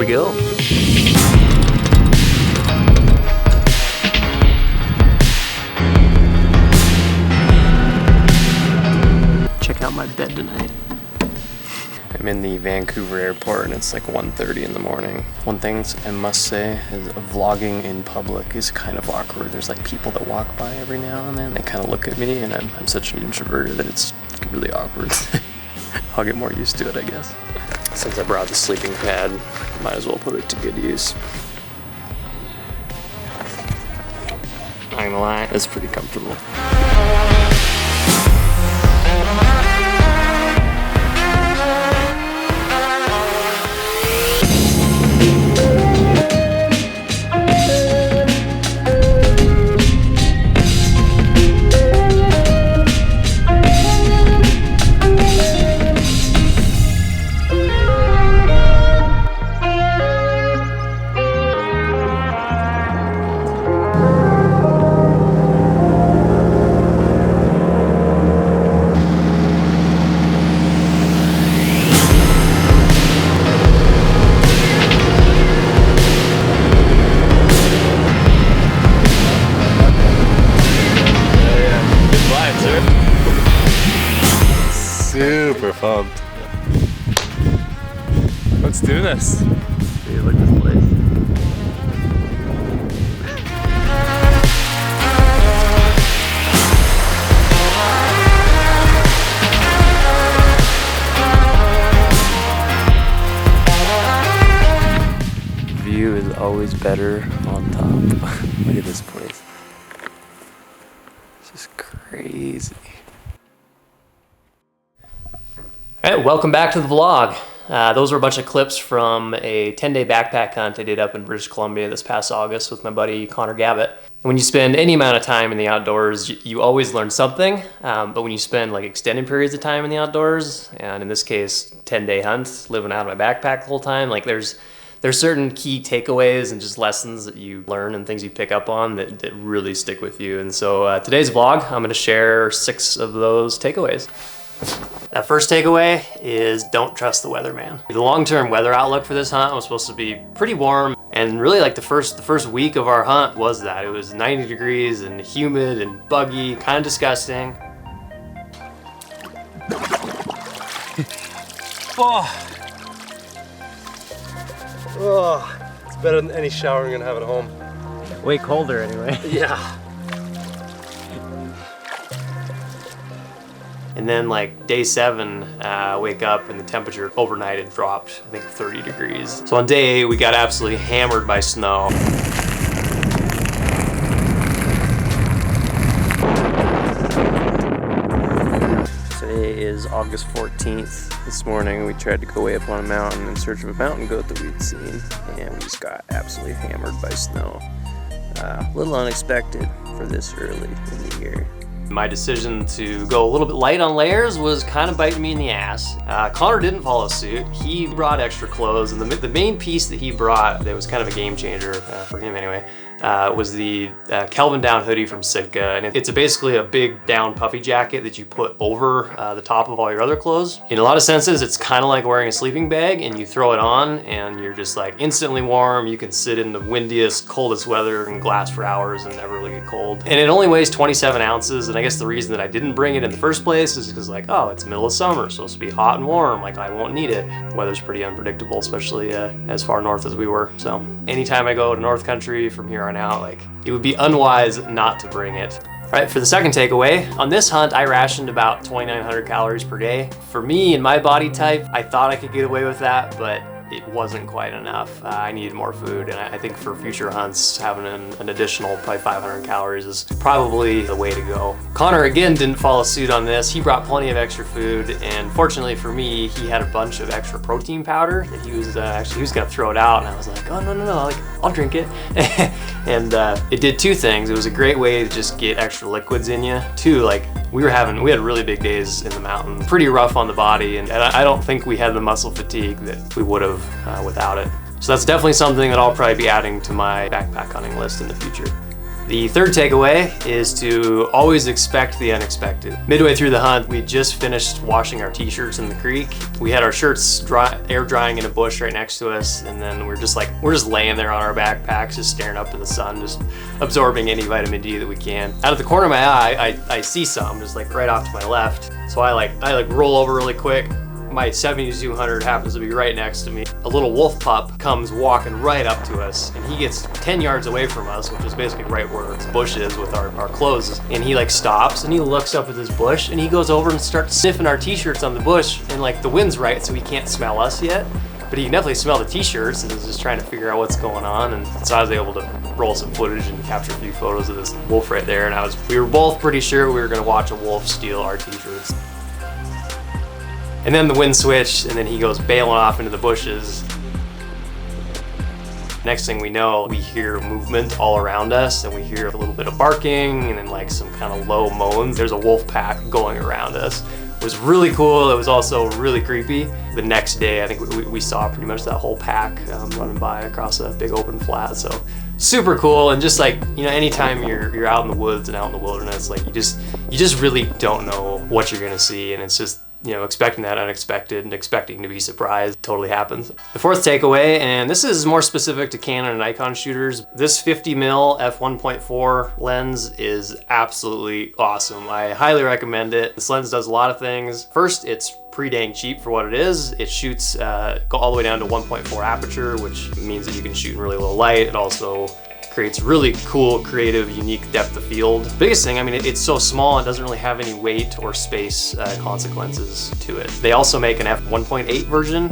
go. Check out my bed tonight. I'm in the Vancouver airport and it's like 1:30 in the morning. One thing I must say is vlogging in public is kind of awkward. There's like people that walk by every now and then. They kind of look at me and I'm such an introvert that it's really awkward. I'll get more used to it, I guess. Since I brought the sleeping pad, might as well put it to good use. Not gonna lie, it's pretty comfortable. Super pumped. Let's do this. Dude, look at this place. View is always better on top. Look at this place. It's just crazy. All right, welcome back to the vlog. Those were a bunch of clips from a 10-day backpack hunt I did up in British Columbia this past August with my buddy Connor Gavitt. And when you spend any amount of time in the outdoors, you always learn something. But when you spend like extended periods of time in the outdoors, and in this case, 10-day hunts, living out of my backpack the whole time, like there's certain key takeaways and just lessons that you learn and things you pick up on that really stick with you. And so today's vlog, I'm gonna share 6 of those takeaways. That first takeaway is don't trust the weatherman. The long-term weather outlook for this hunt was supposed to be pretty warm, and really like the first week of our hunt was that. It was 90 degrees and humid and buggy, kind of disgusting. Oh, it's better than any shower I'm gonna have at home. Way colder anyway. Yeah. And then like day 7, wake up and the temperature overnight had dropped, I think 30 degrees. So on day 8, we got absolutely hammered by snow. Today is August 14th. This morning we tried to go way up on a mountain in search of a mountain goat that we'd seen, and we just got absolutely hammered by snow. A little unexpected for this early in the year. My decision to go a little bit light on layers was kind of biting me in the ass. Connor didn't follow suit. He brought extra clothes, and the main piece that he brought that was kind of a game changer for him anyway, was the Kelvin down hoodie from Sitka. And it's basically a big down puffy jacket that you put over the top of all your other clothes. In a lot of senses, it's kind of like wearing a sleeping bag, and you throw it on and you're just like instantly warm. You can sit in the windiest, coldest weather and glass for hours and never really get cold. And it only weighs 27 ounces. And I guess the reason that I didn't bring it in the first place is because like, oh, it's middle of summer, it's supposed to be hot and warm. Like I won't need it. The weather's pretty unpredictable, especially as far north as we were. So anytime I go to North Country from here on out, like it would be unwise not to bring it. All right, for the second takeaway, on this hunt, I rationed about 2,900 calories per day. For me and my body type, I thought I could get away with that, but it wasn't quite enough. I needed more food, and I think for future hunts, having an additional probably 500 calories is probably the way to go. Connor, again, didn't follow suit on this. He brought plenty of extra food, and fortunately for me, he had a bunch of extra protein powder that he was gonna throw it out, and I was like, oh, no, like, I'll drink it. And it did 2 things. It was a great way to just get extra liquids in you. 2, like, we had really big days in the mountain, pretty rough on the body, and I don't think we had the muscle fatigue that we would have without it. So that's definitely something that I'll probably be adding to my backpack hunting list in the future. The third takeaway is to always expect the unexpected. Midway through the hunt, we just finished washing our t-shirts in the creek. We had our shirts air drying in a bush right next to us, and then we're just laying there on our backpacks, just staring up to the sun, just absorbing any vitamin D that we can. Out of the corner of my eye, I see some just like right off to my left. So I roll over really quick. My 7200 happens to be right next to me. A little wolf pup comes walking right up to us, and he gets 10 yards away from us, which is basically right where this bush is with our clothes. And he like stops and he looks up at this bush and he goes over and starts sniffing our t-shirts on the bush. And like the wind's right, so he can't smell us yet, but he can definitely smell the t-shirts and is just trying to figure out what's going on. And so I was able to roll some footage and capture a few photos of this wolf right there. And we were both pretty sure we were gonna watch a wolf steal our t-shirts. And then the wind switched, and then he goes bailing off into the bushes. Next thing we know, we hear movement all around us, and we hear a little bit of barking and then like some kind of low moans. There's a wolf pack going around us. It was really cool. It was also really creepy. The next day, I think we saw pretty much that whole pack running by across a big open flat. So super cool. And just like, you know, anytime you're out in the woods and out in the wilderness, like you just really don't know what you're gonna see, and it's just, you know, expecting that unexpected and expecting to be surprised totally happens. The fourth takeaway, and this is more specific to Canon and Nikon shooters, this 50mm f1.4 lens is absolutely awesome. I highly recommend it. This lens does a lot of things. First, it's pretty dang cheap for what it is. It shoots go all the way down to 1.4 aperture, which means that you can shoot in really low light. It also creates really cool, creative, unique depth of field. Biggest thing, I mean, it's so small, it doesn't really have any weight or space consequences to it. They also make an f1.8 version,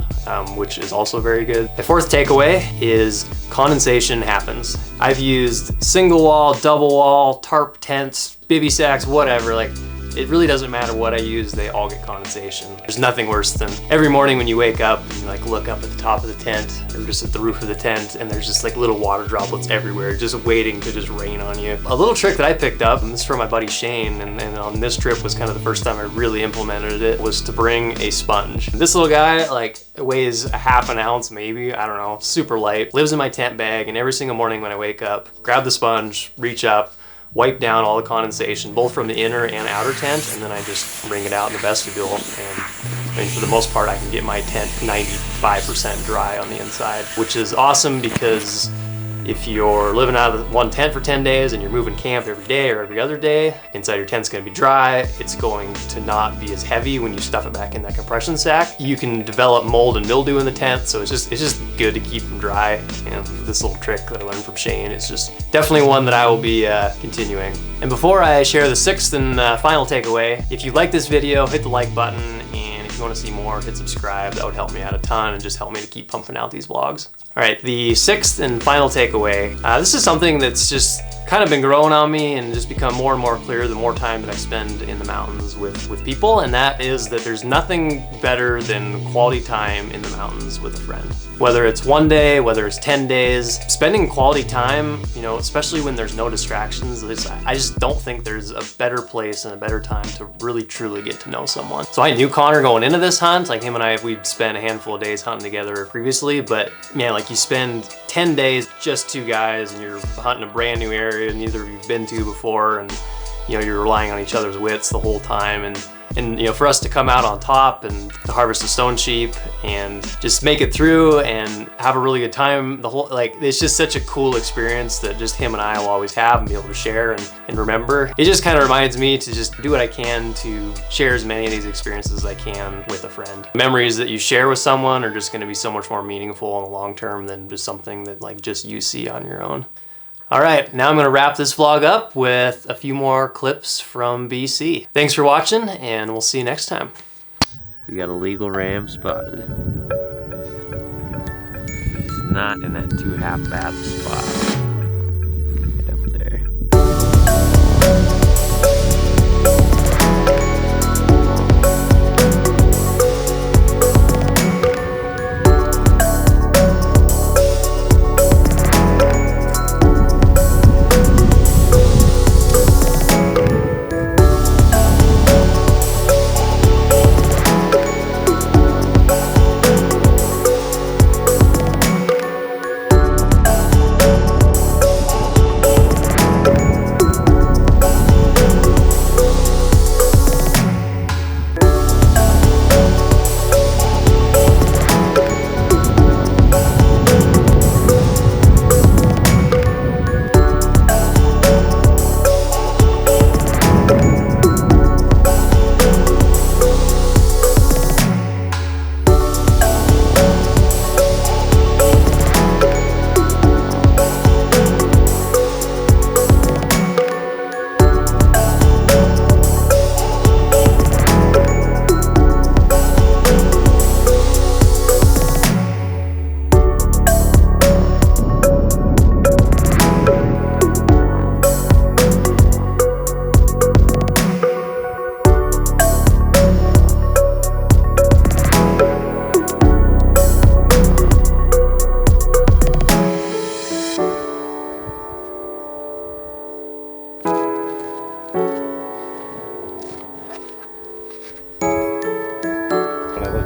which is also very good. The fourth takeaway is condensation happens. I've used single wall, double wall, tarp tents, bivy sacks, whatever. Like, it really doesn't matter what I use, they all get condensation. There's nothing worse than every morning when you wake up and you like look up at the top of the tent or just at the roof of the tent, and there's just like little water droplets everywhere just waiting to just rain on you. A little trick that I picked up, and this is from my buddy Shane, and on this trip was kind of the first time I really implemented it, was to bring a sponge. This little guy like weighs a half an ounce maybe, I don't know, super light, lives in my tent bag, and every single morning when I wake up, grab the sponge, reach up, wipe down all the condensation, both from the inner and outer tent, and then I just wring it out in the vestibule. And I mean, for the most part, I can get my tent 95% dry on the inside, which is awesome because if you're living out of one tent for 10 days and you're moving camp every day or every other day, inside your tent's gonna be dry. It's going to not be as heavy when you stuff it back in that compression sack. You can develop mold and mildew in the tent, so it's just good to keep them dry. And this little trick that I learned from Shane is just definitely one that I will be continuing. And before I share the sixth and final takeaway, if you like this video, hit the like button, and if you want to see more, hit subscribe. That would help me out a ton and just help me to keep pumping out these vlogs. All right, the sixth and final takeaway. This is something that's just kind of been growing on me and just become more and more clear the more time that I spend in the mountains with people, and that is that there's nothing better than quality time in the mountains with a friend. Whether it's one day, whether it's 10 days, spending quality time, you know, especially when there's no distractions, I just don't think there's a better place and a better time to really truly get to know someone. So I knew Connor going into this hunt, like him and I, we'd spent a handful of days hunting together previously, but man, like you spend 10 days, just two guys, and you're hunting a brand new area neither of you've been to before, and you know, you're relying on each other's wits the whole time, and you know, for us to come out on top and to harvest a stone sheep and just make it through and have a really good time, it's just such a cool experience that just him and I will always have and be able to share and remember. It just kind of reminds me to just do what I can to share as many of these experiences as I can with a friend. Memories that you share with someone are just going to be so much more meaningful in the long term than just something that like just you see on your own. All right, now I'm gonna wrap this vlog up with a few more clips from BC. Thanks for watching, and we'll see you next time. We got a legal ram spotted. He's not in that too half bad spot. Right up there.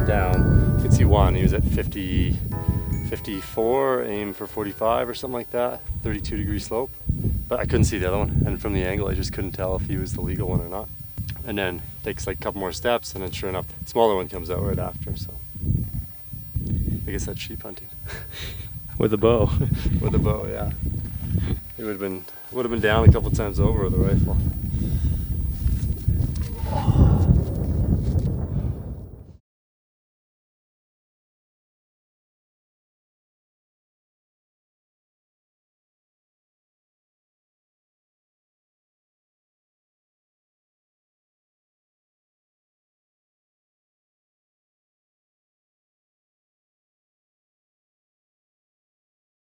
down. You can see one, he was at 54, aim for 45 or something like that, 32-degree slope. But I couldn't see the other one, and from the angle I just couldn't tell if he was the legal one or not. And then takes like a couple more steps, and then sure enough, the smaller one comes out right after. So I guess that's sheep hunting. With a bow. With a bow, yeah. It would have been down a couple times over with a rifle.